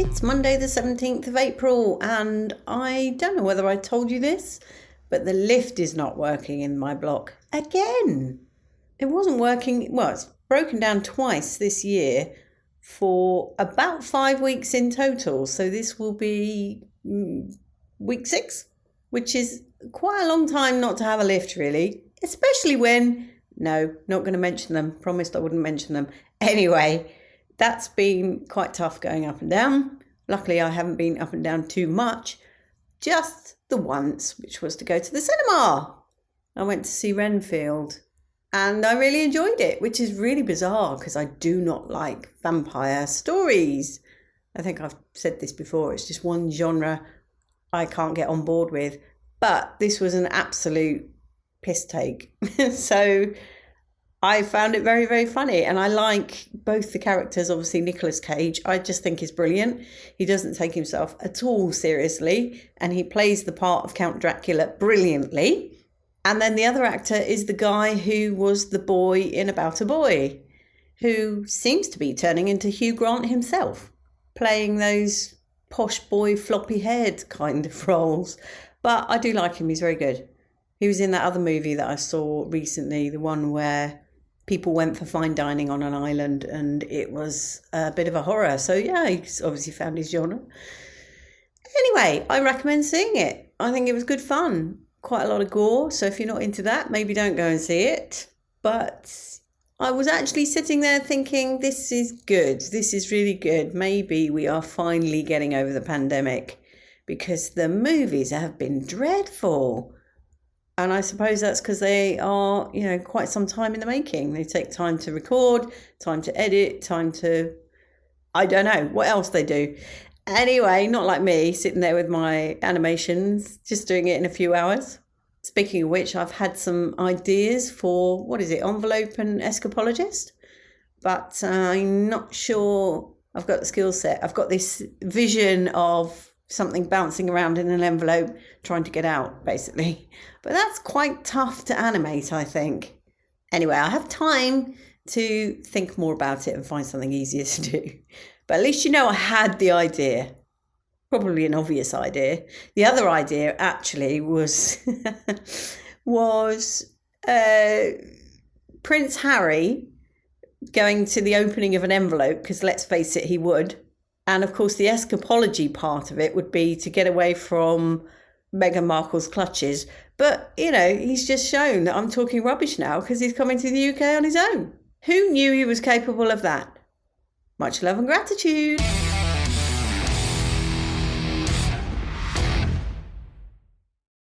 It's Monday the 17th of April and I don't know whether I told you this, but the lift is not working in my block again. It wasn't working, well, it's broken down twice this year for about 5 weeks in total. So this will be week 6, which is quite a long time not to have a lift really, especially when, no, not going to mention them, promised I wouldn't mention them. Anyway, that's been quite tough going up and down. Luckily, I haven't been up and down too much, just the once, which was to go to the cinema. I went to see Renfield and I really enjoyed it, which is really bizarre because I do not like vampire stories. I think I've said this before, it's just one genre I can't get on board with, but this was an absolute piss take. So I found it very, very funny. And I like both the characters. Obviously, Nicolas Cage, I just think is brilliant. He doesn't take himself at all seriously. And he plays the part of Count Dracula brilliantly. And then the other actor is the guy who was the boy in About a Boy, who seems to be turning into Hugh Grant himself, playing those posh boy, floppy head kind of roles. But I do like him. He's very good. He was in that other movie that I saw recently, the one where people went for fine dining on an island and it was a bit of a horror. So yeah, he's obviously found his genre. Anyway, I recommend seeing it. I think it was good fun. Quite a lot of gore. So if you're not into that, maybe don't go and see it. But I was actually sitting there thinking, this is good. This is really good. Maybe we are finally getting over the pandemic because the movies have been dreadful. And I suppose that's because they are, quite some time in the making. They take time to record, time to edit, time to, I don't know, what else they do. Anyway, not like me, sitting there with my animations, just doing it in a few hours. Speaking of which, I've had some ideas for, Envelope and Escapologist. But I'm not sure I've got the skill set. I've got this vision of something bouncing around in an envelope, trying to get out, basically. But that's quite tough to animate, I think. Anyway, I have time to think more about it and find something easier to do. But at least I had the idea. Probably an obvious idea. The other idea, actually, was Prince Harry going to the opening of an envelope, because let's face it, he would. And of course, the escapology part of it would be to get away from Meghan Markle's clutches. But, he's just shown that I'm talking rubbish now because he's coming to the UK on his own. Who knew he was capable of that? Much love and gratitude.